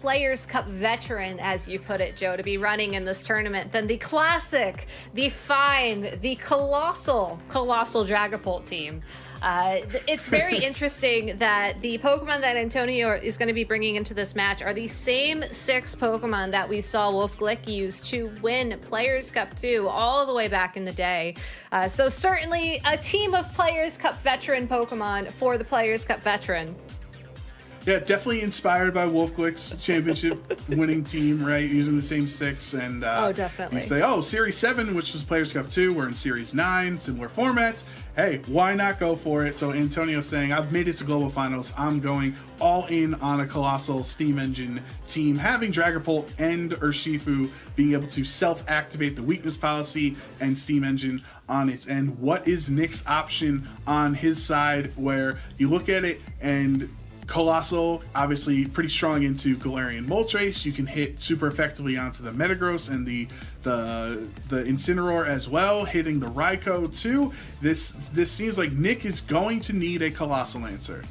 Players Cup veteran, as you put it, Joe, to be running in this tournament than the classic, the fine, the colossal Dragapult team. It's very interesting that the Pokemon that Antonio is going to be bringing into this match are the same 6 Pokemon that we saw Wolf Glick use to win Players Cup 2 all the way back in the day. So certainly a team of Players Cup veteran Pokemon for the Players Cup veteran. Yeah, definitely inspired by Wolf Glick's championship winning team, right? Using the same 6. And oh, definitely. You say, oh, Series 7, which was Players Cup 2, we're in Series 9, similar formats. Hey, why not go for it? So Antonio's saying, I've made it to Global Finals. I'm going all in on a colossal Steam Engine team. Having Dragapult and Urshifu being able to self-activate the weakness policy and Steam Engine on its end. What is Nick's option on his side, where you look at it and Colossal, obviously pretty strong into Galarian Moltres. You can hit super effectively onto the Metagross and the Incineroar as well, hitting the Raikou too. This seems like Nick is going to need a Colossal answer.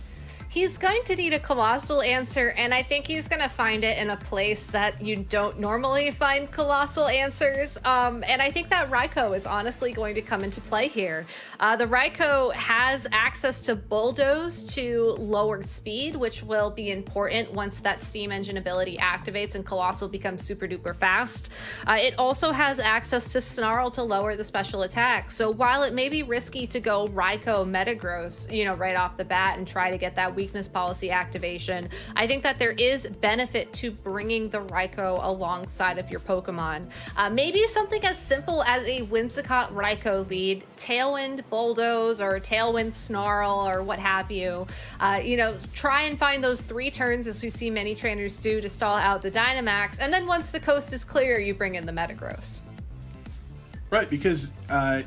He's going to need a Colossal answer, and I think he's going to find it in a place that you don't normally find Colossal answers. And I think that Raikou is honestly going to come into play here. The Raikou has access to Bulldoze to lower speed, which will be important once that Steam Engine ability activates and Colossal becomes super duper fast. It also has access to Snarl to lower the special attack. So while it may be risky to go Raikou Metagross, right off the bat and try to get that weakness policy activation, I think that there is benefit to bringing the Raikou alongside of your Pokemon. Maybe something as simple as a Whimsicott Raikou lead, Tailwind Bulldoze or Tailwind Snarl or what have you. Try and find those 3 turns, as we see many trainers do, to stall out the Dynamax, and then once the coast is clear, you bring in the Metagross. Right, because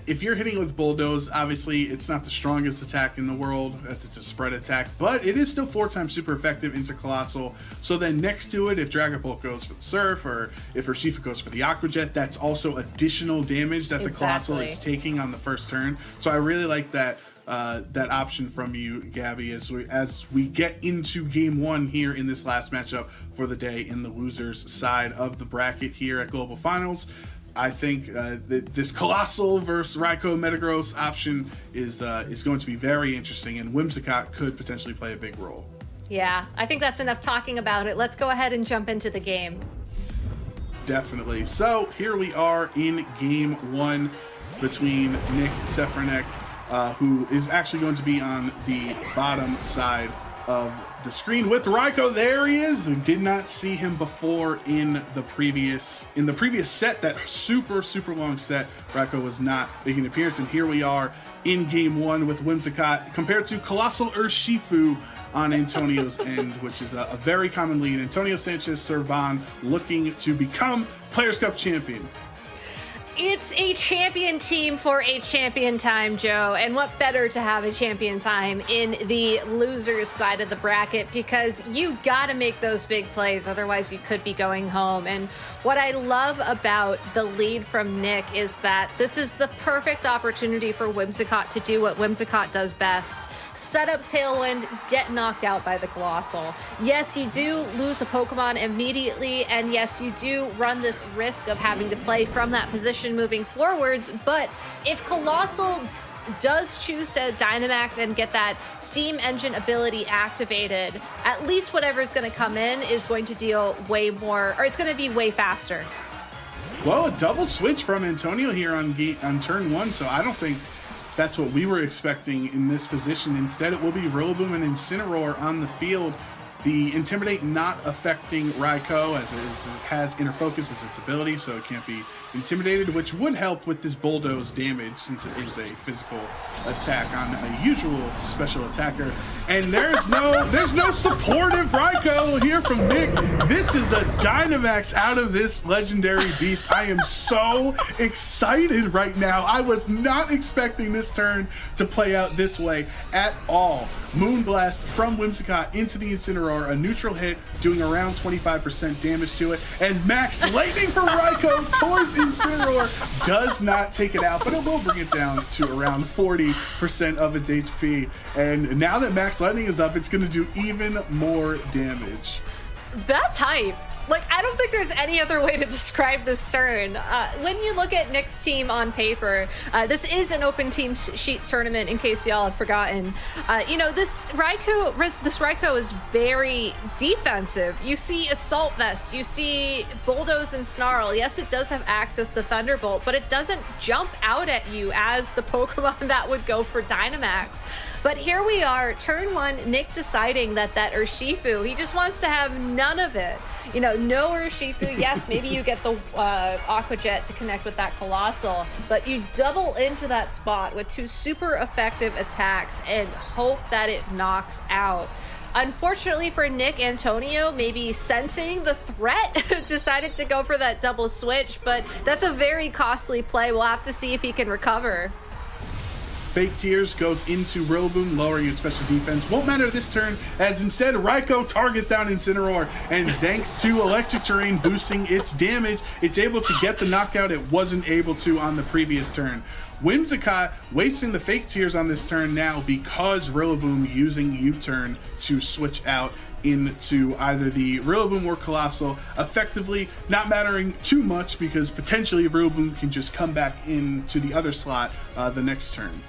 if you're hitting with Bulldoze, obviously it's not the strongest attack in the world, as it's a spread attack, but it is still 4 times super effective into Colossal. So then next to it, if Dragapult goes for the Surf, or if Urshifu goes for the Aqua Jet, that's also additional damage that the Colossal is taking on the first turn. So I really like that option from you, Gabby, as we get into game 1 here in this last matchup for the day in the losers side of the bracket here at Global Finals. I think that this Colossal versus Raikou Metagross option is going to be very interesting, and Whimsicott could potentially play a big role. Yeah, I think that's enough talking about it. Let's go ahead and jump into the game. Definitely. So here we are in game 1 between Nick Sefranek, who is actually going to be on the bottom side of the screen with Raikou. There he is. We did not see him before in the previous set, that super long set. Raikou was not making an appearance, and here we are in game 1 with Whimsicott compared to Colossal Urshifu on Antonio's end, which is a very common lead. Antonio Sanchez Cervan looking to become Players Cup champion. It's a champion team for a champion time, Joe. And what better to have a champion time in the losers side of the bracket, because you got to make those big plays. Otherwise, you could be going home. And what I love about the lead from Nick is that this is the perfect opportunity for Whimsicott to do what Whimsicott does best. Set up Tailwind, get knocked out by the Colossal. Yes, you do lose a Pokemon immediately, and yes, you do run this risk of having to play from that position moving forwards, but if Colossal does choose to Dynamax and get that Steam Engine ability activated, at least whatever's going to come in is going to deal way more, or it's going to be way faster. Well, a double switch from Antonio here on turn 1, so I don't think that's what we were expecting in this position. Instead, it will be Rillaboom and Incineroar on the field. The Intimidate not affecting Raikou, as it has Inner Focus as its ability, so it can't be intimidated, which would help with this Bulldoze damage since it is a physical attack on a usual special attacker. And there's no supportive Raikou here from Nick. This is a Dynamax out of this legendary beast. I am so excited right now. I was not expecting this turn to play out this way at all. Moonblast from Whimsicott into the Incineroar, a neutral hit, doing around 25% damage to it, and Max Lightning for Raikou towards Incineroar does not take it out, but it will bring it down to around 40% of its HP. And now that Max Lightning is up, it's going to do even more damage. That's hype. Like, I don't think there's any other way to describe this turn. When you look at Nick's team on paper, this is an open team sheet tournament, in case y'all have forgotten. You know, this Raikou is very defensive. You see Assault Vest, you see Bulldoze and Snarl. Yes, it does have access to Thunderbolt, but it doesn't jump out at you as the Pokemon that would go for Dynamax. But here we are, turn one, Nick deciding that Urshifu, he just wants to have none of it. You know, no Urshifu. Yes, maybe you get the Aqua Jet to connect with that Colossal, but you double into that spot with 2 super effective attacks and hope that it knocks out. Unfortunately for Nick, Antonio, maybe sensing the threat, decided to go for that double switch, but that's a very costly play. We'll have to see if he can recover. Fake Tears goes into Rillaboom, lowering its special defense. Won't matter this turn, as instead Raikou targets down Incineroar, and thanks to Electric Terrain boosting its damage, it's able to get the knockout it wasn't able to on the previous turn. Whimsicott wasting the Fake Tears on this turn now because Rillaboom using U-turn to switch out into either the Rillaboom or Colossal, effectively not mattering too much because potentially Rillaboom can just come back into the other slot the next turn.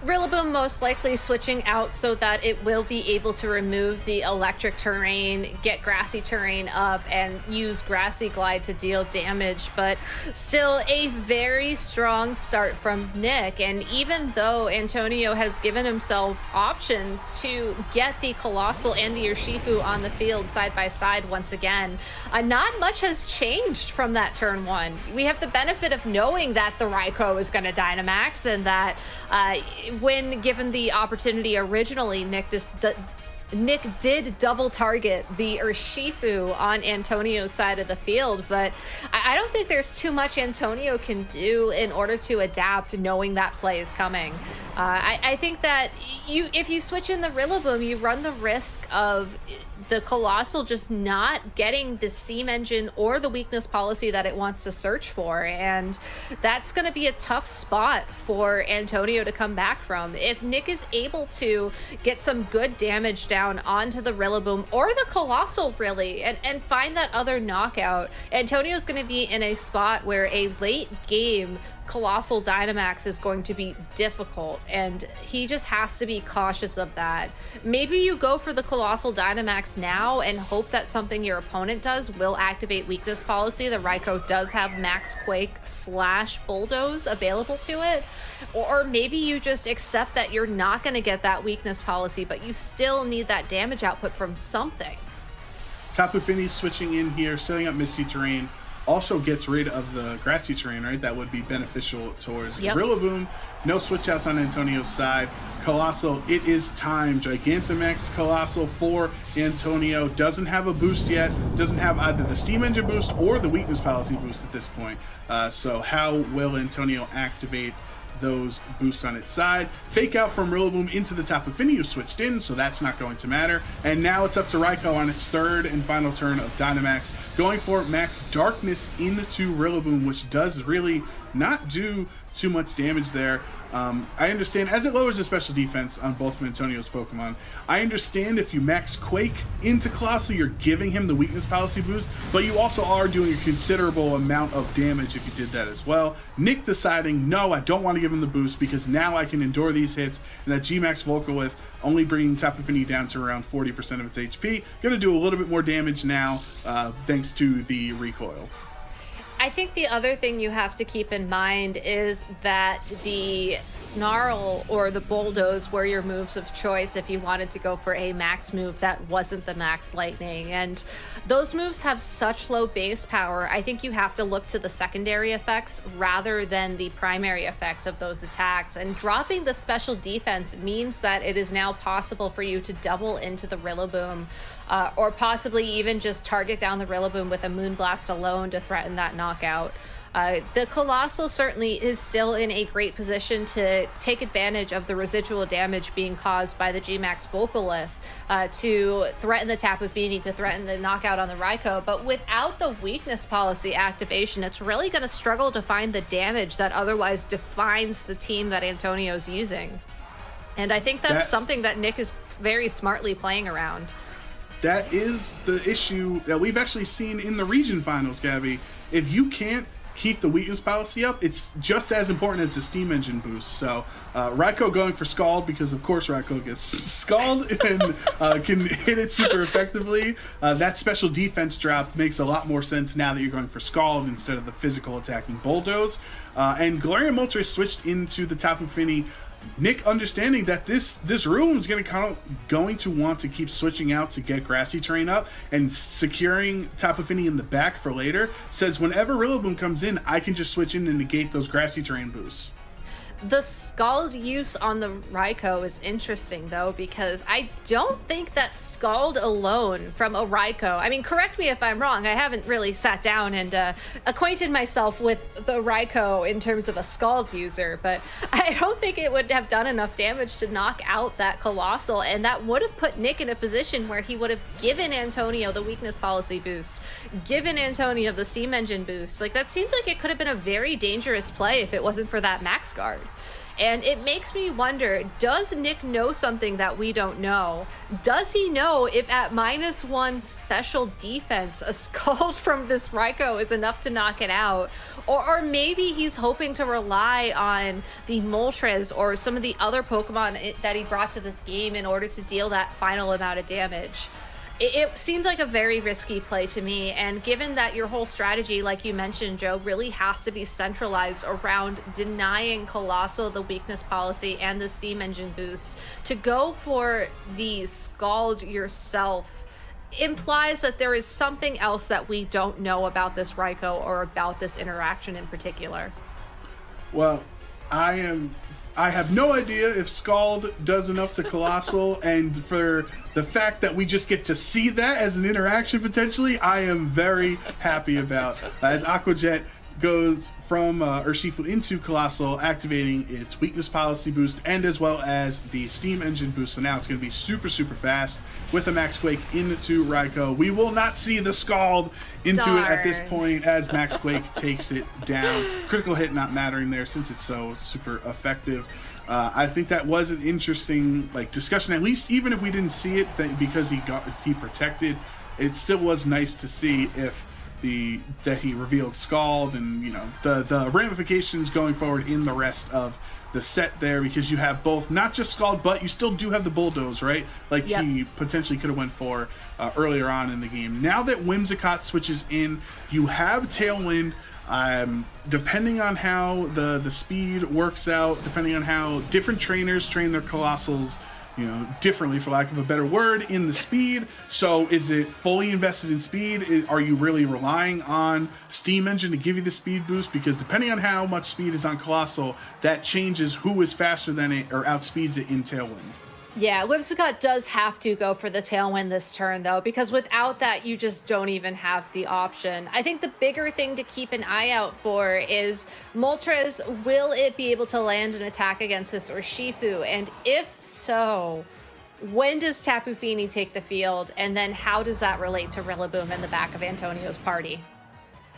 Rillaboom most likely switching out so that it will be able to remove the electric terrain, get grassy terrain up, and use grassy glide to deal damage. But still a very strong start from Nick. And even though Antonio has given himself options to get the Colossal and the Urshifu on the field side by side once again, not much has changed from that turn one. We have the benefit of knowing that the Raikou is going to Dynamax, and that when given the opportunity originally, Nick did double target the Urshifu on Antonio's side of the field, but I don't think there's too much Antonio can do in order to adapt knowing that play is coming. I think that if you switch in the Rillaboom, you run the risk of the Colossal just not getting the steam engine or the weakness policy that it wants to search for, and that's going to be a tough spot for Antonio to come back from. If Nick is able to get some good damage down onto the Rillaboom or the Colossal really, and find that other knockout, Antonio's going to be in a spot where a late game Colossal Dynamax is going to be difficult, and he just has to be cautious of that. Maybe you go for the Colossal Dynamax now and hope that something your opponent does will activate weakness policy. The Raikou does have Max Quake / Bulldoze available to it. Or maybe you just accept that you're not going to get that weakness policy, but you still need that damage output from something. Tapu Fini switching in here, setting up Misty Terrain. Also gets rid of the grassy terrain, right? That would be beneficial towards Rillaboom. No switch outs on Antonio's side. Colossal, it is time. Gigantamax Colossal for Antonio. Doesn't have a boost yet. Doesn't have either the Steam Engine boost or the Weakness Policy boost at this point. So how will Antonio activate those boosts on its side? Fake out from Rillaboom into the Tapu Fini, who switched in, so that's not going to matter. And now it's up to Raikou on its third and final turn of Dynamax, going for Max Darkness into Rillaboom, which does really not do too much damage there. I understand, as it lowers the special defense on both of Antonio's Pokemon, I understand if you Max Quake into Colossal, you're giving him the Weakness Policy boost, but you also are doing a considerable amount of damage if you did that as well. Nick deciding, no, I don't want to give him the boost because now I can endure these hits, and that G-Max Volcalith only bringing Tapu Fini down to around 40% of its HP. Going to do a little bit more damage now thanks to the recoil. I think the other thing you have to keep in mind is that the Snarl or the Bulldoze were your moves of choice if you wanted to go for a max move that wasn't the Max Lightning. And those moves have such low base power, I think you have to look to the secondary effects rather than the primary effects of those attacks. And dropping the special defense means that it is now possible for you to double into the Rillaboom, or possibly even just target down the Rillaboom with a Moonblast alone to threaten that knockout. The Colossal certainly is still in a great position to take advantage of the residual damage being caused by the G-Max Volcalith to threaten the Tapu Fini, to threaten the knockout on the Raikou. But without the weakness policy activation, it's really going to struggle to find the damage that otherwise defines the team that Antonio's using. And I think that's something that Nick is very smartly playing around. that is the issue that we've actually seen in the region finals, Gabby. If you can't keep the weakness policy up, it's just as important as the steam engine boost. So Raikou going for Scald, because of course Raikou gets Scald and can hit it super effectively. That special defense drop makes a lot more sense now that you're going for Scald instead of the physical attacking Bulldoze. And Galarian Moltres switched into the Tapu Fini. Nick, understanding that this room is going to want to keep switching out to get grassy terrain up and securing Tapu Fini in the back for later, says whenever Rillaboom comes in, I can just switch in and negate those grassy terrain boosts. The Scald use on the Raikou is interesting, though, because I don't think that Scald alone from a Raikou, I mean, correct me if I'm wrong, I haven't really sat down and acquainted myself with the Raikou in terms of a Scald user, but I don't think it would have done enough damage to knock out that Colossal, and that would have put Nick in a position where he would have given Antonio the weakness policy boost, given Antonio the steam engine boost. Like, that seemed like it could have been a very dangerous play if it wasn't for that Max Guard. And it makes me wonder, does Nick know something that we don't know? Does he know if at -1 special defense, a Scald from this Raikou is enough to knock it out? Or maybe he's hoping to rely on the Moltres or some of the other Pokemon that he brought to this game in order to deal that final amount of damage. It seems like a very risky play to me, and given that your whole strategy, like you mentioned, Joe, really has to be centralized around denying Colossal the weakness policy and the steam engine boost, to go for the Scald yourself implies that there is something else that we don't know about this Raikou or about this interaction in particular. Well, I have no idea if Scald does enough to Colossal, and for the fact that we just get to see that as an interaction potentially, I am very happy about. As Aqua Jet goes from Urshifu into Colossal, activating its weakness policy boost and as well as the steam engine boost. So now it's going to be super, super fast with a Max Quake into Raikou. We will not see the Scald into it at this point as Max Quake takes it down. Critical hit not mattering there since it's so super effective. I think that was an interesting discussion, at least even if we didn't see it, because he protected. It still was nice to see that he revealed Scald and the ramifications going forward in the rest of the set there, because you have both, not just Scald, but you still do have the Bulldoze, right? Yep. He potentially could have went for earlier on in the game. Now that Whimsicott switches in, you have Tailwind. Depending on how the speed works out, depending on how different trainers train their Colossals, differently, for lack of a better word, in the speed. So is it fully invested in speed? Are you really relying on Steam Engine to give you the speed boost? Because depending on how much speed is on Colossal, that changes who is faster than it or outspeeds it in Tailwind. Yeah, Whimsicott does have to go for the Tailwind this turn, though, because without that, you just don't even have the option. I think the bigger thing to keep an eye out for is Moltres, will it be able to land an attack against this Urshifu? And if so, when does Tapu Fini take the field? And then how does that relate to Rillaboom in the back of Antonio's party?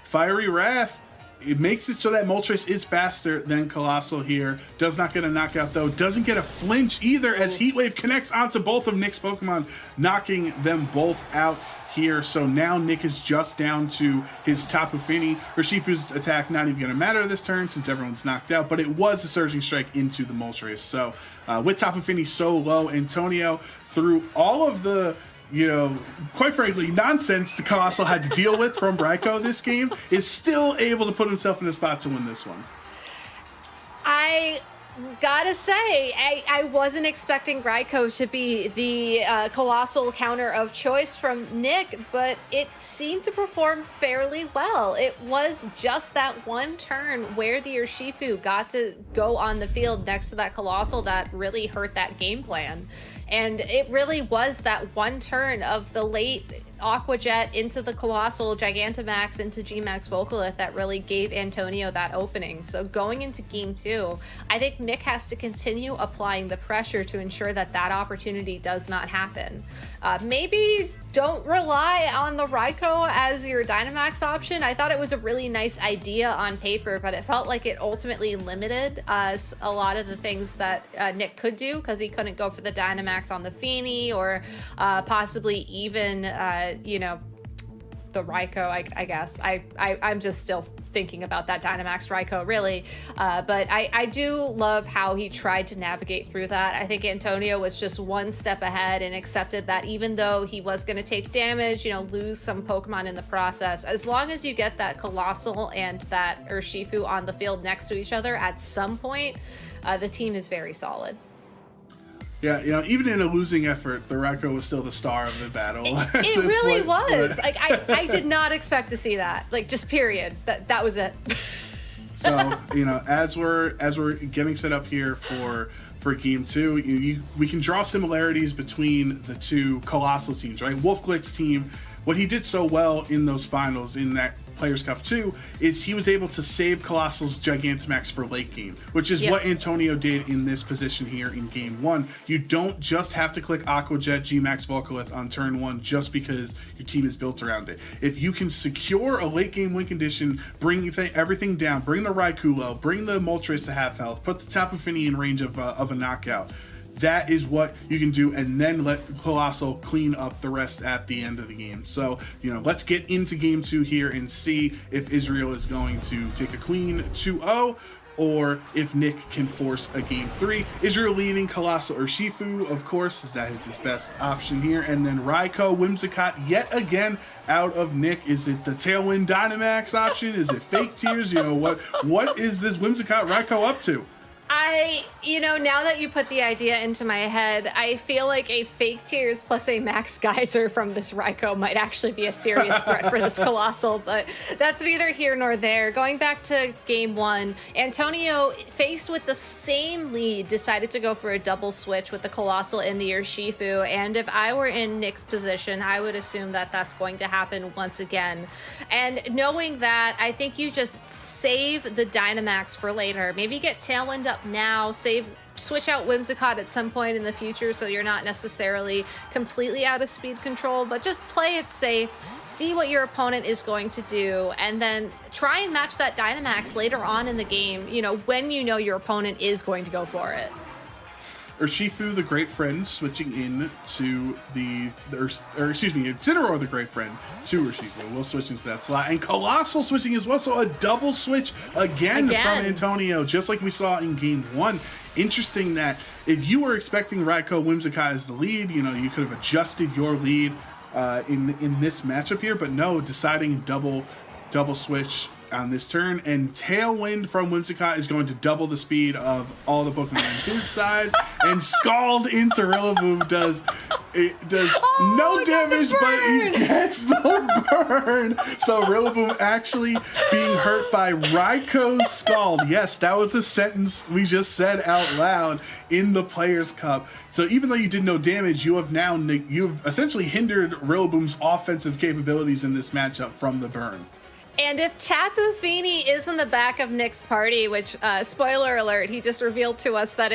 Fiery Wrath. It makes it so that Moltres is faster than Colossal here. Does not get a knockout, though. Doesn't get a flinch either, as Heatwave connects onto both of Nick's Pokemon, knocking them both out here. So now Nick is just down to his Tapu Fini. Urshifu's attack not even going to matter this turn since everyone's knocked out, but it was a Surging Strike into the Moltres. So with Tapu Fini so low, Antonio, through all of the quite frankly, nonsense the Colossal had to deal with from Raikou this game, is still able to put himself in a spot to win this one. I gotta say, I wasn't expecting Raikou to be the Colossal counter of choice from Nick, but it seemed to perform fairly well. It was just that one turn where the Urshifu got to go on the field next to that Colossal that really hurt that game plan. And it really was that one turn of the late Aqua Jet into the Colossal, Gigantamax into G-Max Volcalith that really gave Antonio that opening. So going into Game 2, I think Nick has to continue applying the pressure to ensure that that opportunity does not happen. Maybe don't rely on the Raikou as your Dynamax option. I thought it was a really nice idea on paper, but it felt like it ultimately limited a lot of the things that Nick could do, because he couldn't go for the Dynamax on the Feeny, or possibly even, the Raikou, I guess. I'm just still thinking about that Dynamax Raikou, really. But I do love how he tried to navigate through that. I think Antonio was just one step ahead and accepted that even though he was going to take damage, lose some Pokemon in the process, as long as you get that Colossal and that Urshifu on the field next to each other at some point, the team is very solid. Yeah, even in a losing effort, the Raikou was still the star of the battle. It really was. Like, I did not expect to see that. Like, just period. That was it. So, as we're getting set up here for game 2, we can draw similarities between the two Colossal teams, right? Wolfglick's team, what he did so well in those finals in that Players Cup 2 is he was able to save Colossal's Gigantamax for late game, which is what Antonio did in this position here in game 1. You don't just have to click Aqua Jet, G-Max, Volcalith on turn 1 just because your team is built around it. If you can secure a late game win condition, bring everything down, bring the Raikou low, bring the Moltres to half health, put the Tapu Fini in range of a knockout, that is what you can do, and then let Colossal clean up the rest at the end of the game. So, let's get into game 2 here and see if Israel is going to take a clean 2-0, or if Nick can force a game 3. Israel leading Colossal Urshifu, of course, as that is his best option here. And then Raikou, Whimsicott, yet again out of Nick. Is it the Tailwind Dynamax option? Is it Fake Tears? What is this Whimsicott Raikou up to? Now that you put the idea into my head, I feel like a Fake Tears plus a Max Geyser from this Raikou might actually be a serious threat for this Colossal, but that's neither here nor there. Going back to game 1, Antonio, faced with the same lead, decided to go for a double switch with the Colossal and the Urshifu, and if I were in Nick's position, I would assume that that's going to happen once again. And knowing that, I think you just save the Dynamax for later. Maybe get Tailwind up now, switch out Whimsicott at some point in the future so you're not necessarily completely out of speed control, but just play it safe, see what your opponent is going to do, and then try and match that Dynamax later on in the game, when your opponent is going to go for it. Urshifu, the Great Friend, switching in to Incineroar, the Great Friend, to Urshifu. We'll switch into that slot. And Colossal switching as well, so a double switch again from Antonio, just like we saw in game 1. Interesting that if you were expecting Raikou, Whimsicott as the lead, you could have adjusted your lead in this matchup here, but no, deciding double switch on this turn, and Tailwind from Whimsicott is going to double the speed of all the Pokemon on his side, and Scald into Rillaboom does no damage, but he gets the burn. So Rillaboom actually being hurt by Raikou's Scald. Yes, that was a sentence we just said out loud in the Players' Cup. So even though you did no damage, you've essentially hindered Rillaboom's offensive capabilities in this matchup from the burn. And if Tapu Fini is in the back of Nick's party, which, spoiler alert, he just revealed to us that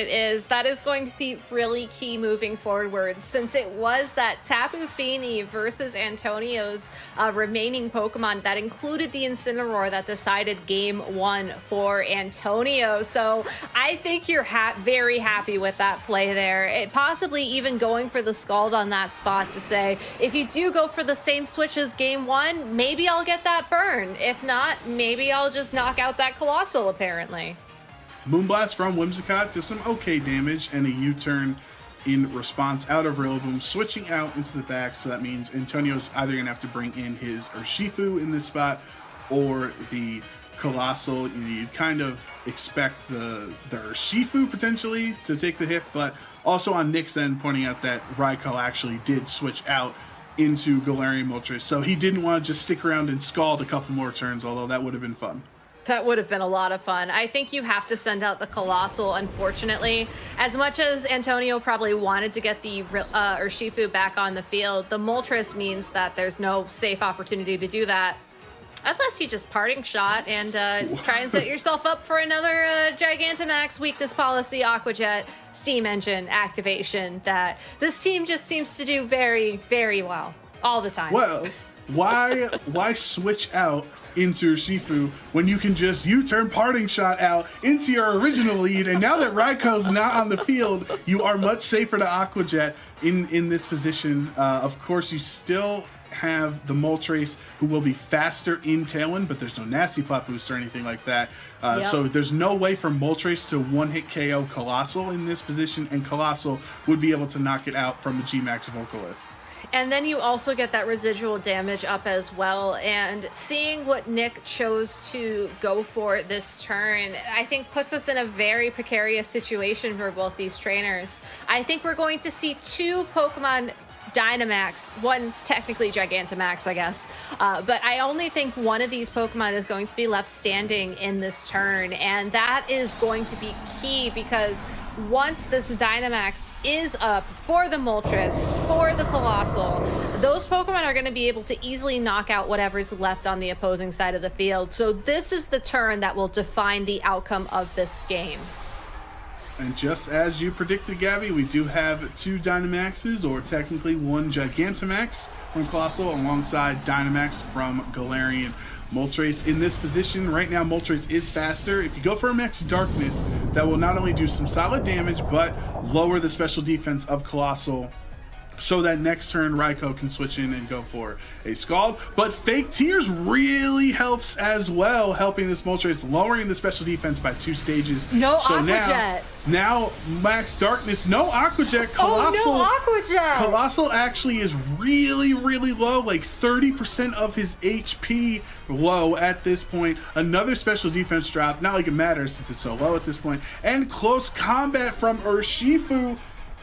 that is going to be really key moving forward, since it was that Tapu Fini versus Antonio's remaining Pokemon that included the Incineroar that decided game 1 for Antonio. So I think you're very happy with that play there. Possibly even going for the Scald on that spot to say, if you do go for the same switch as game 1, maybe I'll get that burn. If not, maybe I'll just knock out that Colossal, apparently. Moonblast from Whimsicott does some okay damage, and a U-turn in response out of Rillaboom, switching out into the back, so that means Antonio's either going to have to bring in his Urshifu in this spot, or the Colossal. You'd kind of expect the Urshifu potentially to take the hit, but also on Nick's end, pointing out that Raikou actually did switch out into Galarian Moltres, so he didn't want to just stick around and Scald a couple more turns, although that would have been fun. That would have been a lot of fun. I think you have to send out the Colossal, unfortunately. As much as Antonio probably wanted to get the Urshifu back on the field, the Moltres means that there's no safe opportunity to do that. Unless you just parting shot and try and set yourself up for another Gigantamax weakness policy Aqua Jet Steam Engine activation that this team just seems to do very, very well. All the time. Well, why switch out into Urshifu when you can just U-turn parting shot out into your original lead, and now that Raiko's not on the field, you are much safer to Aqua Jet in this position. Of course, you still have the Moltres, who will be faster in Tailwind, but there's no Nasty Plot boost or anything like that. So there's no way for Moltres to one-hit KO Colossal in this position, and Colossal would be able to knock it out from the G-Max Volcolith. And then you also get that residual damage up as well. And seeing what Nick chose to go for this turn, I think puts us in a very precarious situation for both these trainers. I think we're going to see two Pokemon Dynamax, one technically Gigantamax, I guess. But I only think one of these Pokemon is going to be left standing in this turn. And that is going to be key, because once this Dynamax is up for the Moltres, for the Colossal, those Pokemon are going to be able to easily knock out whatever's left on the opposing side of the field. So this is the turn that will define the outcome of this game. And just as you predicted, Gabby, we do have two Dynamaxes, or technically one Gigantamax from Colossal alongside Dynamax from Galarian. Moltres in this position right now. Moltres is faster. If you go for a Max Darkness, that will not only do some solid damage, but lower the special defense of Colossal, so that next turn Raikou can switch in and go for a Scald. But Fake Tears really helps as well, helping this Moltres, lowering the special defense by 2 stages. No Aqua Jet. Now Max Darkness, no Aqua Jet. Colossal, oh, no Aqua Jet. Colossal actually is really, really low, like 30% of his HP low at this point. Another special defense drop, not like it matters since it's so low at this point. And close combat from Urshifu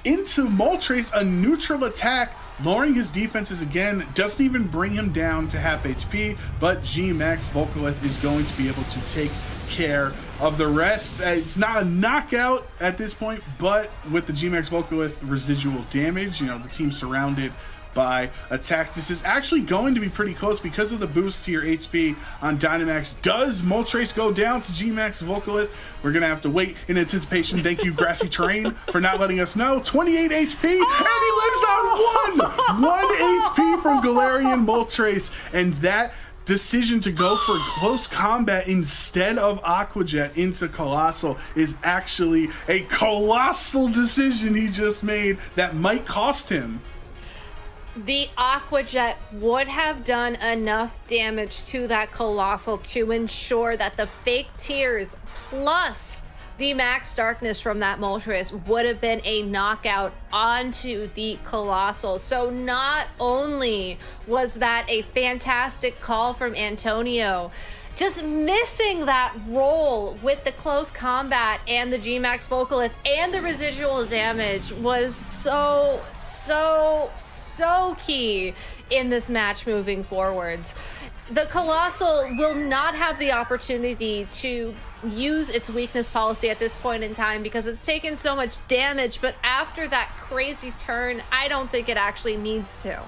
into Moltres, a neutral attack, lowering his defenses again. Doesn't even bring him down to half HP, but G-Max Volcolith is going to be able to take care of the rest. It's not a knockout at this point, but with the G-Max Volcolith residual damage, you know, the team surrounded by attacks, this is actually going to be pretty close because of the boost to your HP on Dynamax. Does Moltres go down to G-Max Volcolith? We're gonna have to wait in anticipation. Thank you, Grassy Terrain, for not letting us know. 28 HP, and he lives on 1 HP from Galarian Moltres, and that decision to go for close combat instead of Aqua Jet into Colossal is actually a colossal decision he just made that might cost him. The Aqua Jet would have done enough damage to that Colossal to ensure that the Fake Tears plus the Max Darkness from that Moltres would have been a knockout onto the Colossal. So not only was that a fantastic call from Antonio, just missing that roll with the close combat and the G-Max Volcolith and the residual damage was so key in this match moving forwards. The Colossal will not have the opportunity to use its weakness policy at this point in time because it's taken so much damage, but after that crazy turn, I don't think it actually needs to.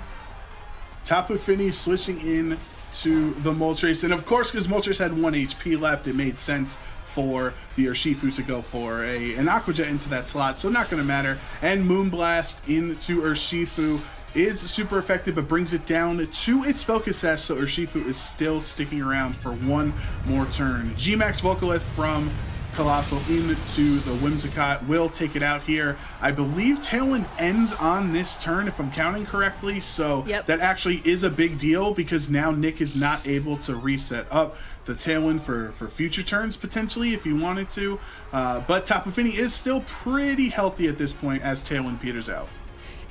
Tapu Fini switching in to the Moltres, and of course, because Moltres had 1 HP left, it made sense for the Urshifu to go for an Aqua Jet into that slot, so not going to matter. And Moonblast into Urshifu is super effective, but brings it down to its Focus Sash, so Urshifu is still sticking around for one more turn. G-Max Volcolith from Colossal into the Whimsicott will take it out here. I believe Tailwind ends on this turn, if I'm counting correctly, so that actually is a big deal because now Nick is not able to reset up the Tailwind for future turns, potentially, if you wanted to. But Tapu Fini is still pretty healthy at this point as Tailwind peters out.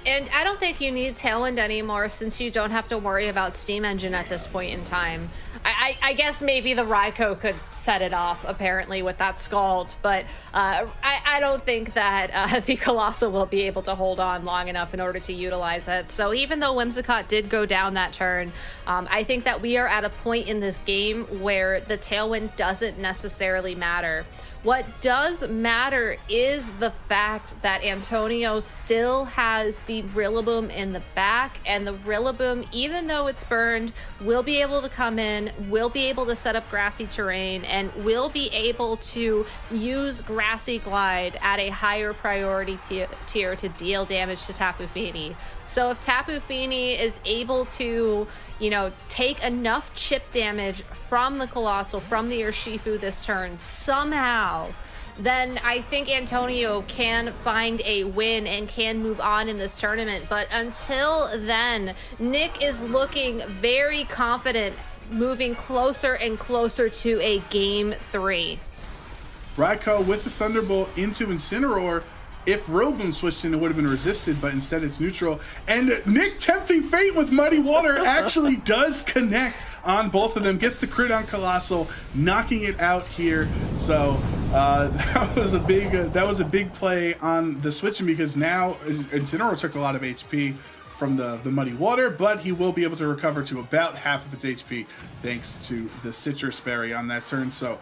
And I don't think you need Tailwind anymore since you don't have to worry about Steam Engine at this point in time. I guess maybe the Raikou could set it off, apparently, with that Scald, but I don't think that the Colossal will be able to hold on long enough in order to utilize it. So even though Whimsicott did go down that turn, I think that we are at a point in this game where the Tailwind doesn't necessarily matter. What does matter is the fact that Antonio still has the Rillaboom in the back, and the Rillaboom, even though it's burned, will be able to come in, will will be able to set up grassy terrain and will be able to use Grassy Glide at a higher priority tier to deal damage to Tapu Fini. So if Tapu Fini is able to, you know, take enough chip damage from the Colossal, from the Urshifu this turn somehow, then I think Antonio can find a win and can move on in this tournament. But until then, Nick is looking very confident, moving closer and closer to a game 3. Raikou with the Thunderbolt into Incineroar. If Rillaboom switched in, it would have been resisted, but instead it's neutral. And Nick, tempting fate with Muddy Water, actually does connect on both of them. Gets the crit on Colossal, knocking it out here. So that was a big play on the switching, because now Incineroar took a lot of HP from the Muddy Water, but he will be able to recover to about half of its HP thanks to the Citrus Berry on that turn. So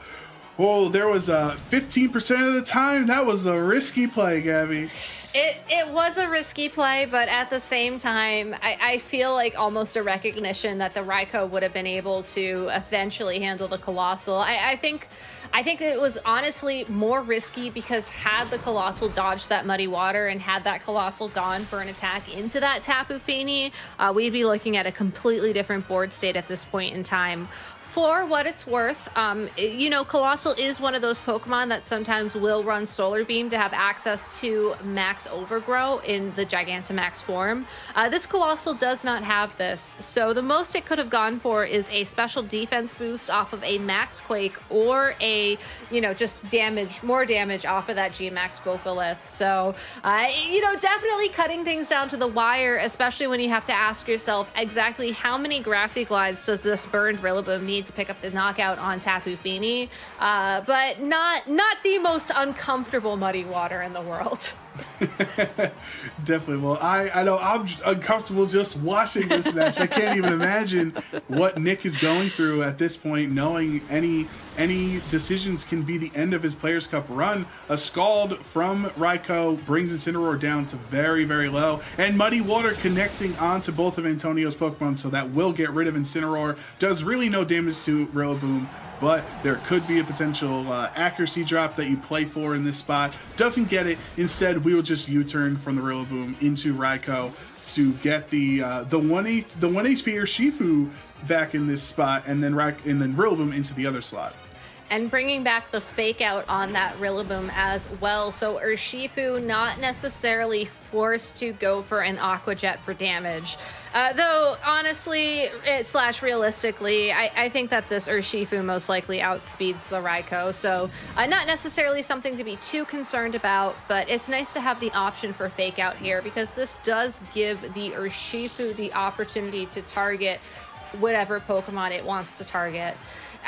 there was 15% of the time. That was a risky play, Gabby. It was a risky play, but at the same time, I feel like almost a recognition that the Raikou would have been able to eventually handle the Colossal. I think it was honestly more risky because had the Colossal dodged that Muddy Water and had that Colossal gone for an attack into that Tapu Fini, we'd be looking at a completely different board state at this point in time. For what it's worth, you know, Colossal is one of those Pokemon that sometimes will run Solar Beam to have access to Max Overgrow in the Gigantamax form. This Colossal does not have this, so the most it could have gone for is a special defense boost off of a Max Quake or a, you know, just more damage off of that G-Max Vocalith. So, you know, definitely cutting things down to the wire, especially when you have to ask yourself exactly how many Grassy Glides does this burned Rillaboom need to pick up the knockout on Tapu Fini, but not the most uncomfortable Muddy Water in the world. Definitely. Well, I know I'm uncomfortable just watching this match. I can't even imagine what Nick is going through at this point, knowing any decisions can be the end of his Players' Cup run. A Scald from Raikou brings Incineroar down to very, very low, and Muddy Water connecting onto both of Antonio's Pokemon, so that will get rid of Incineroar. Does really no damage to Rillaboom, but there could be a potential accuracy drop that you play for in this spot. Doesn't get it. Instead, we will just U-turn from the Rillaboom into Raikou to get the 1 HP Urshifu back in this spot, and then Rillaboom into the other slot. And bringing back the fake out on that Rillaboom as well. So Urshifu not necessarily forced to go for an Aqua Jet for damage. Though, honestly, realistically, I think that this Urshifu most likely outspeeds the Raikou. So not necessarily something to be too concerned about, but it's nice to have the option for fake out here, because this does give the Urshifu the opportunity to target whatever Pokemon it wants to target.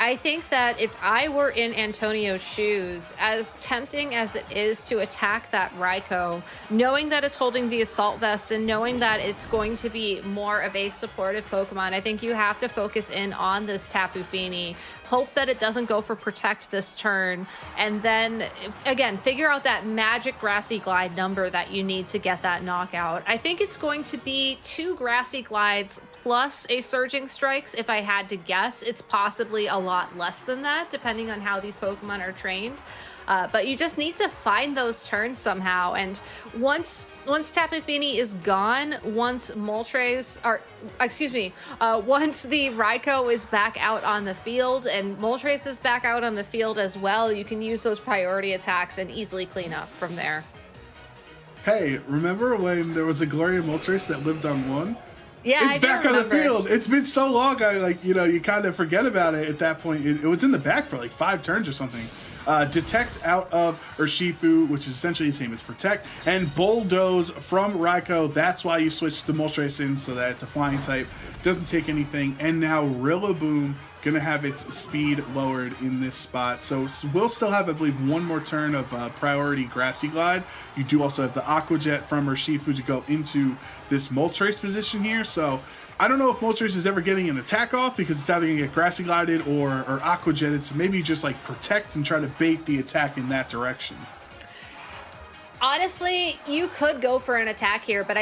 I think that if I were in Antonio's shoes, as tempting as it is to attack that Raikou, knowing that it's holding the Assault Vest and knowing that it's going to be more of a supportive Pokemon, I think you have to focus in on this Tapu Fini. Hope that it doesn't go for Protect this turn, and then, again, figure out that magic Grassy Glide number that you need to get that knockout. I think it's going to be 2 Grassy Glides plus a Surging Strikes. If I had to guess, it's possibly a lot less than that, depending on how these Pokemon are trained. But you just need to find those turns somehow. And once Tapu Fini is gone, once once the Raikou is back out on the field and Moltres is back out on the field as well, you can use those priority attacks and easily clean up from there. Hey, remember when there was a Gloria Moltres that lived on 1? Yeah, it's back on the field. It's been so long, you kind of forget about it at that point. It was in the back for like 5 turns or something. Detect out of Urshifu, which is essentially the same as Protect, and Bulldoze from Raikou. That's why you switch the Moltres in, so that it's a flying type, doesn't take anything. And now Rillaboom gonna have its speed lowered in this spot, so we'll still have, I believe, 1 more turn of priority Grassy Glide. You do also have the Aqua Jet from Urshifu to go into this Moltres position here, so I don't know if Moltres is ever getting an attack off, because it's either going to get Grassy Glided or Aqua Jetted, so maybe just like Protect and try to bait the attack in that direction. Honestly, you could go for an attack here, but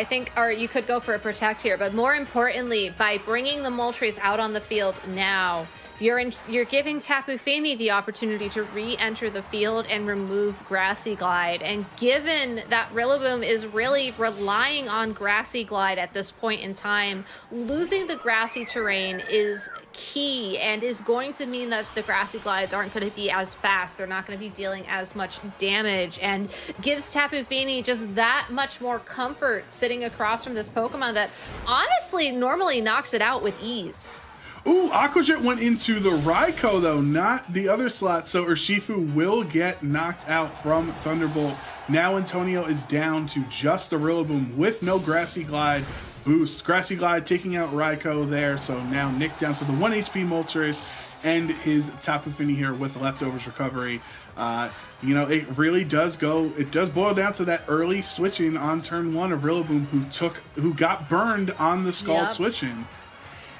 you could go for a Protect here, but more importantly, by bringing the Moltres out on the field now, you're giving Tapu Fini the opportunity to re-enter the field and remove Grassy Glide. And given that Rillaboom is really relying on Grassy Glide at this point in time, losing the grassy terrain is key and is going to mean that the Grassy Glides aren't going to be as fast. They're not going to be dealing as much damage, and gives Tapu Fini just that much more comfort sitting across from this Pokemon that honestly normally knocks it out with ease. Ooh, Aqua Jet went into the Raikou, though, not the other slot, so Urshifu will get knocked out from Thunderbolt. Now Antonio is down to just the Rillaboom with no Grassy Glide boost. Grassy Glide taking out Raikou there, so now Nick down to the 1 HP Moltres and his Tapu Fini here with Leftovers recovery. You know, it really does boil down to that early switching on turn 1 of Rillaboom who got burned on the Scald switching.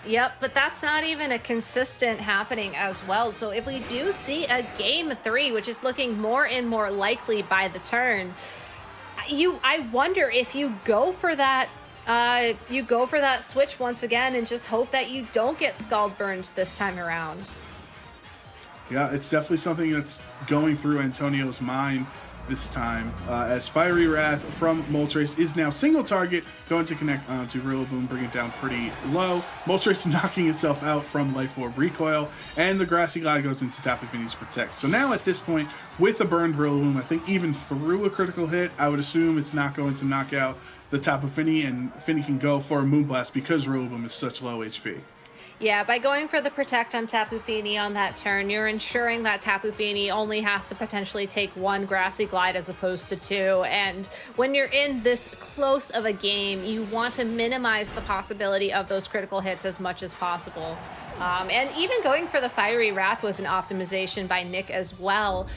Yep, but that's not even a consistent happening as well. So if we do see a game 3, which is looking more and more likely by the turn, I wonder if you go for that switch once again and just hope that you don't get Scald burned this time around. Yeah, it's definitely something that's going through Antonio's mind this time, as Fiery Wrath from Moltres is now single target, going to connect onto Rillaboom, bring it down pretty low. Moltres knocking itself out from Life Orb recoil, and the Grassy Glide goes into Tapu Fini's Protect. So now at this point, with a burned Rillaboom, I think even through a critical hit, I would assume it's not going to knock out the Tapu Fini, and Fini can go for a Moonblast because Rillaboom is such low HP. Yeah, by going for the Protect on Tapu Fini on that turn, you're ensuring that Tapu Fini only has to potentially take 1 Grassy Glide as opposed to 2. And when you're in this close of a game, you want to minimize the possibility of those critical hits as much as possible. And even going for the Fiery Wrath was an optimization by Nick as well.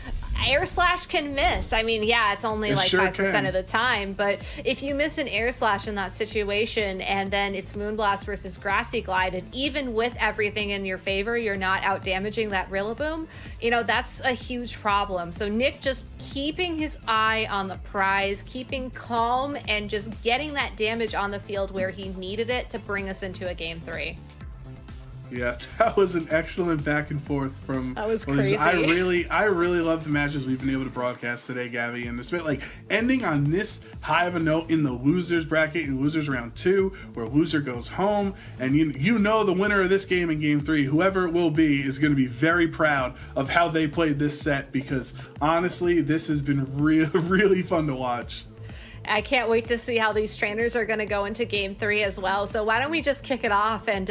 Air Slash can miss. I mean, yeah, it's only like 5% of the time, but if you miss an Air Slash in that situation and then it's Moonblast versus Grassy Glide, and even with everything in your favor, you're not out damaging that Rillaboom, you know, that's a huge problem. So Nick just keeping his eye on the prize, keeping calm, and just getting that damage on the field where he needed it to bring us into a game 3. Yeah, that was an excellent back and forth from. That was crazy. I really love the matches we've been able to broadcast today, Gabby, and it's been like ending on this high of a note in the losers bracket in losers round 2, where loser goes home, and you know the winner of this game in game 3, whoever it will be, is going to be very proud of how they played this set, because honestly, this has been really fun to watch. I can't wait to see how these trainers are going to go into game 3 as well. So why don't we just kick it off and,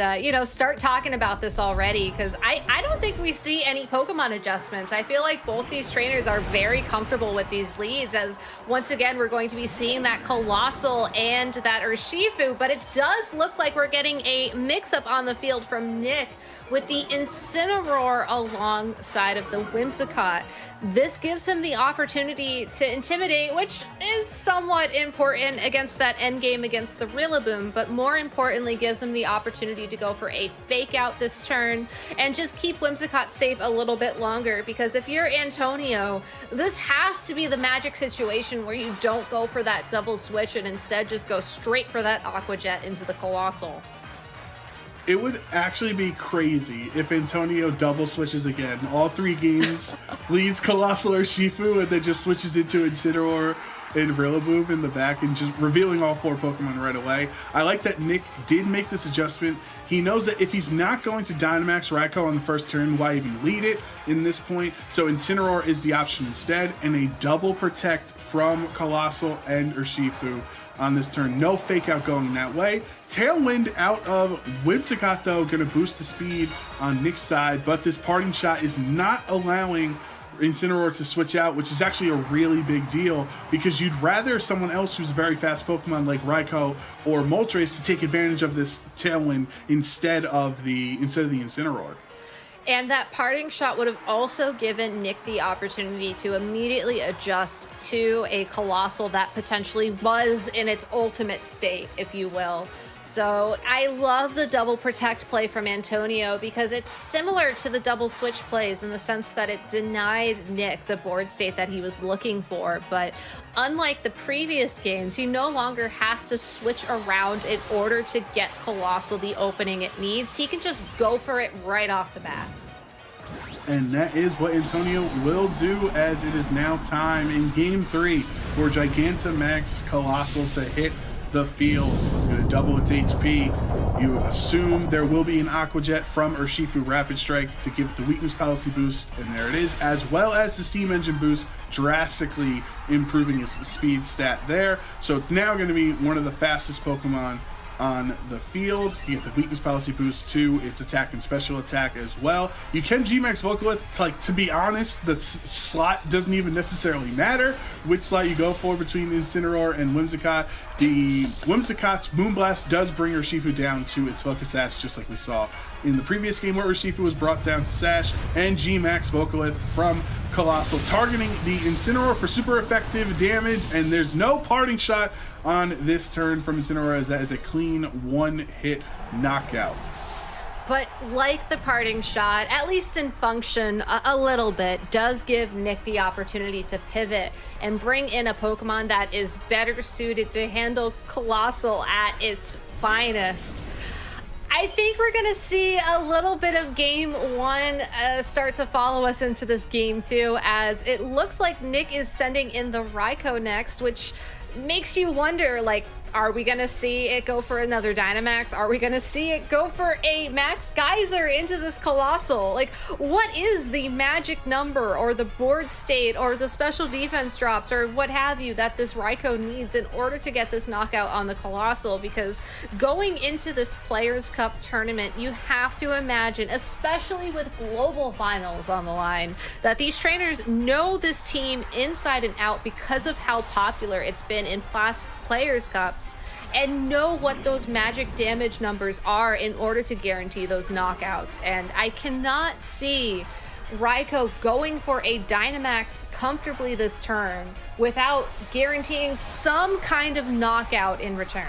start talking about this already? Because I don't think we see any Pokemon adjustments. I feel like both these trainers are very comfortable with these leads, as once again, we're going to be seeing that Colossal and that Urshifu, but it does look like we're getting a mix-up on the field from Nick with the Incineroar alongside of the Whimsicott. This gives him the opportunity to intimidate, which is somewhat important against that endgame against the Rillaboom, but more importantly gives him the opportunity to go for a fake out this turn and just keep Whimsicott safe a little bit longer, because if you're Antonio, this has to be the magic situation where you don't go for that double switch and instead just go straight for that Aqua Jet into the Colossal. It would actually be crazy if Antonio double switches again. All 3 games leads Colossal or Shifu, and then just switches into Incineroar and Rillaboom in the back and just revealing all 4 Pokemon right away. I like that Nick did make this adjustment. He knows that if he's not going to Dynamax Raikou on the first turn, why even lead it in this point? So Incineroar is the option instead, and a double Protect from Colossal and Urshifu on this turn. No fake out going that way. Tailwind out of Whimsicott, though, going to boost the speed on Nick's side, but this Parting Shot is not allowing Incineroar to switch out, which is actually a really big deal, because you'd rather someone else who's a very fast Pokemon like Raikou or Moltres to take advantage of this Tailwind instead of the Incineroar. And that Parting Shot would have also given Nick the opportunity to immediately adjust to a Colossal that potentially was in its ultimate state, if you will. So I love the double protect play from Antonio because it's similar to the double switch plays in the sense that it denied Nick the board state that he was looking for. But unlike the previous games, he no longer has to switch around in order to get Colossal the opening it needs. He can just go for it right off the bat. And that is what Antonio will do, as it is now time in Game 3 for Gigantamax Colossal to hit the field. Going to double its HP. You assume there will be an Aqua Jet from Urshifu Rapid Strike to give the weakness policy boost, and there it is, as well as the Steam Engine boost, drastically improving its speed stat there. So it's now going to be one of the fastest Pokemon on the field. You get the weakness policy boost to its attack and special attack as well. You can G-Max Vocalith. To be honest, the slot doesn't even necessarily matter which slot you go for between Incineroar and Whimsicott. The Whimsicott's Moonblast does bring Urshifu down to its Focus Sash, just like we saw in the previous game where Urshifu was brought down to Sash, and G-Max Vocalith from Colossal, targeting the Incineroar for super effective damage, and there's no parting shot on this turn from Incineroar, as that is a clean one-hit knockout. But like the parting shot, at least in function a little bit, does give Nick the opportunity to pivot and bring in a Pokemon that is better suited to handle Colossal at its finest. I think we're going to see a little bit of Game 1 start to follow us into this Game 2, as it looks like Nick is sending in the Raikou next, which makes you wonder, like, are we going to see it go for another Dynamax? Are we going to see it go for a Max Geyser into this Colossal? Like, what is the magic number or the board state or the special defense drops or what have you that this Raikou needs in order to get this knockout on the Colossal? Because going into this Players' Cup tournament, you have to imagine, especially with global finals on the line, that these trainers know this team inside and out because of how popular it's been in past Players' Cups, and know what those magic damage numbers are in order to guarantee those knockouts. And I cannot see Raikou going for a Dynamax comfortably this turn without guaranteeing some kind of knockout in return.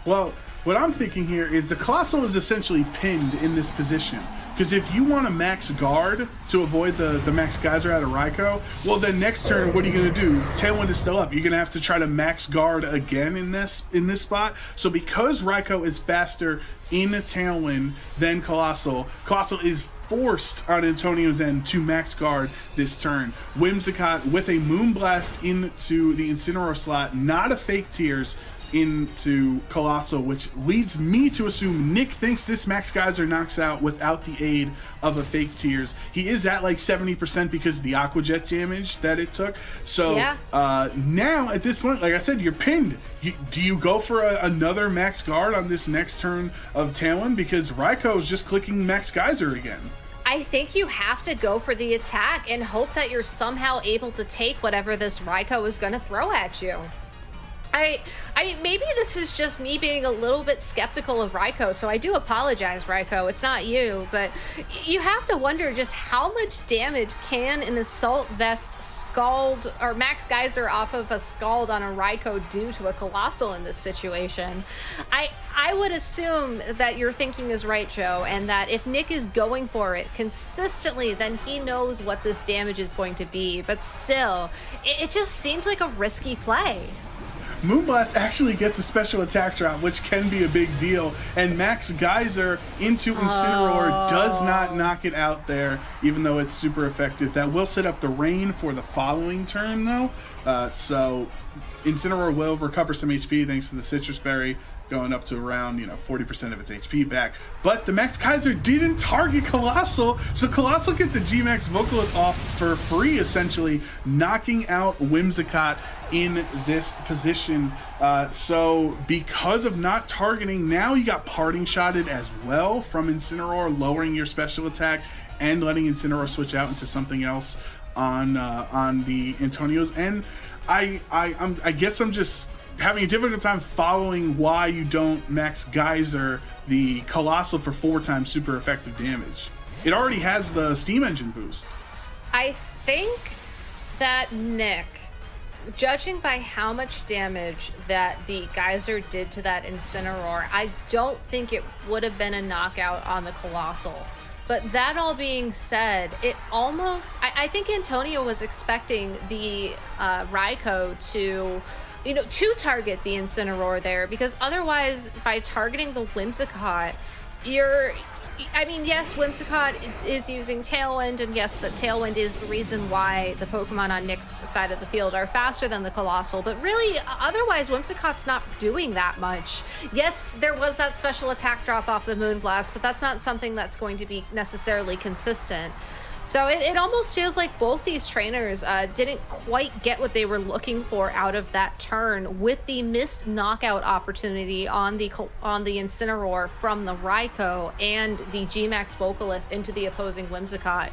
Well, what I'm thinking here is the Colossal is essentially pinned in this position. Because if you want to max guard to avoid the Max Geyser out of Raikou, well then next turn, what are you going to do? Tailwind is still up. You're going to have to try to max guard again in this spot. So because Raikou is faster in a Tailwind than Colossal, Colossal is forced on Antonio's end to max guard this turn. Whimsicott with a Moonblast into the Incineroar slot, not a Fake Tears into Colossal, which leads me to assume Nick thinks this Max Geyser knocks out without the aid of a Fake Tears. He is at like 70% because of the Aqua Jet damage that it took. So yeah. Now at this point, like I said, you're pinned. Do you go for another Max Guard on this next turn of Tailwind? Because Raikou is just clicking Max Geyser again. I think you have to go for the attack and hope that you're somehow able to take whatever this Raikou is going to throw at you. I maybe this is just me being a little bit skeptical of Raikou, so I do apologize, Raikou. It's not you, but you have to wonder just how much damage can an Assault Vest Scald or Max Geyser off of a Scald on a Raikou do to a Colossal in this situation. I would assume that your thinking is right, Joe, and that if Nick is going for it consistently, then he knows what this damage is going to be, but still, it just seems like a risky play. Moonblast actually gets a special attack drop, which can be a big deal, and Max Geyser into Incineroar does not knock it out there, even though it's super effective. That will set up the rain for the following turn, though, so Incineroar will recover some HP thanks to the Citrus Berry, going up to around 40% of its HP back. But the Max Geyser didn't target Colossal, so Colossal gets a G-Max Vocalith off for free, essentially, knocking out Whimsicott in this position. So because of not targeting, now you got Parting Shotted as well from Incineroar, lowering your special attack and letting Incineroar switch out into something else on the Antonio's end. I guess I'm just having a difficult time following why you don't Max Geyser the Colossal for 4 times super effective damage. It already has the Steam Engine boost. I think that Nick judging by how much damage that the Geyser did to that Incineroar, I don't think it would have been a knockout on the Colossal. But that all being said, it almost... I think Antonio was expecting the Raikou to target the Incineroar there, because otherwise, by targeting the Whimsicott, yes, Whimsicott is using Tailwind, and yes, the Tailwind is the reason why the Pokemon on Nick's side of the field are faster than the Colossal, but really, otherwise, Whimsicott's not doing that much. Yes, there was that special attack drop off the Moonblast, but that's not something that's going to be necessarily consistent. So it almost feels like both these trainers didn't quite get what they were looking for out of that turn, with the missed knockout opportunity on the Incineroar from the Raikou and the G-Max Vocalith into the opposing Whimsicott.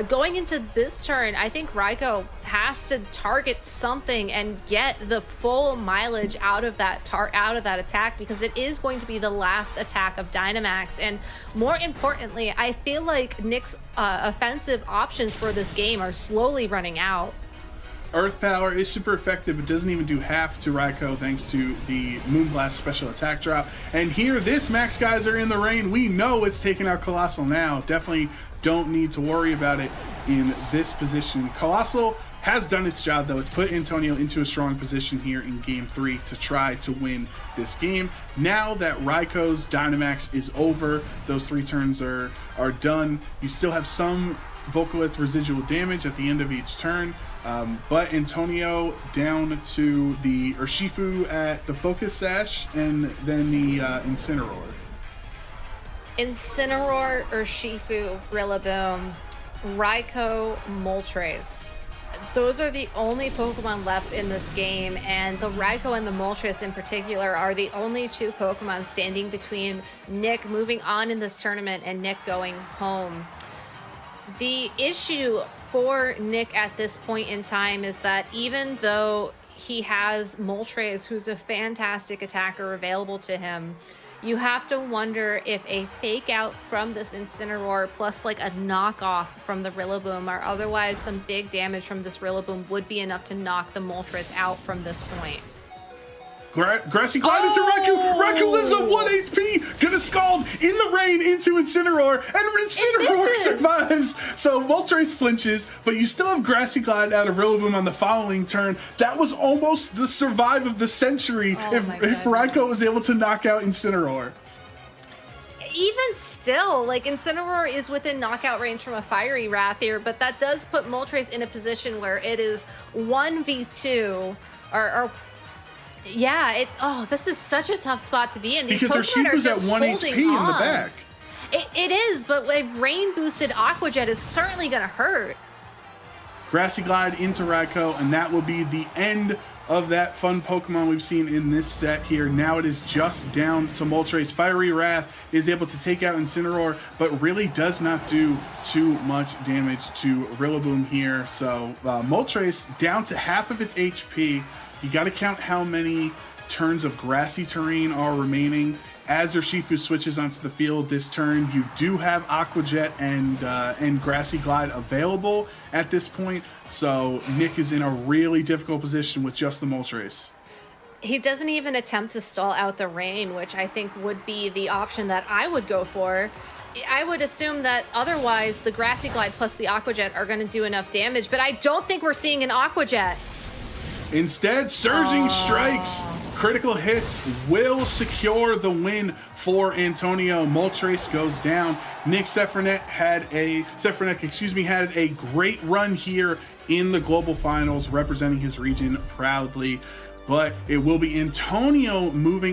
Going into this turn, I think Raikou has to target something and get the full mileage out of that attack, because it is going to be the last attack of Dynamax. And more importantly, I feel like Nick's offensive options for this game are slowly running out. Earth Power is super effective, but doesn't even do half to Raikou thanks to the Moonblast special attack drop. And here, this Max Geyser in the rain, we know it's taking out Colossal now. Definitely don't need to worry about it in this position. Colossal has done its job, though. It's put Antonio into a strong position here in Game 3 to try to win this game. Now that Raikou's Dynamax is over, those 3 turns are done. You still have some Vocalith residual damage at the end of each turn, but Antonio down to the Urshifu at the Focus Sash, and then the Incineroar. Incineroar, Urshifu, Rillaboom, Raikou, Moltres. Those are the only Pokemon left in this game, and the Raikou and the Moltres in particular are the only 2 Pokemon standing between Nick moving on in this tournament and Nick going home. The issue for Nick at this point in time is that even though he has Moltres, who's a fantastic attacker, available to him, you have to wonder if a fake out from this Incineroar plus like a knockoff from the Rillaboom, or otherwise some big damage from this Rillaboom, would be enough to knock the Moltres out from this point. Grassy Glide into Raikou. Raikou lives on 1 HP. Gonna Scald in the rain into Incineroar, and Incineroar survives. So Moltres flinches, but you still have Grassy Glide out of Rillaboom on the following turn. That was almost the survive of the century if Raikou was able to knock out Incineroar. Even still, like, Incineroar is within knockout range from a Fiery Wrath here, but that does put Moltres in a position where it is 1v2, this is such a tough spot to be in. Because Urshifu's at 1 HP in the back. It is, but a rain-boosted Aqua Jet is certainly going to hurt. Grassy Glide into Raikou, and that will be the end of that fun Pokemon we've seen in this set here. Now it is just down to Moltres. Fiery Wrath is able to take out Incineroar, but really does not do too much damage to Rillaboom here. So Moltres down to half of its HP. You got to count how many turns of grassy terrain are remaining. As Urshifu switches onto the field this turn, you do have Aqua Jet and Grassy Glide available at this point. So Nick is in a really difficult position with just the Moltres. He doesn't even attempt to stall out the rain, which I think would be the option that I would go for. I would assume that otherwise the Grassy Glide plus the Aqua Jet are going to do enough damage, but I don't think we're seeing an Aqua Jet. Instead, Surging Strikes, critical hits will secure the win for Antonio. Moltres goes down. Nick Sefranek had a great run here in the global finals, representing his region proudly. But it will be Antonio moving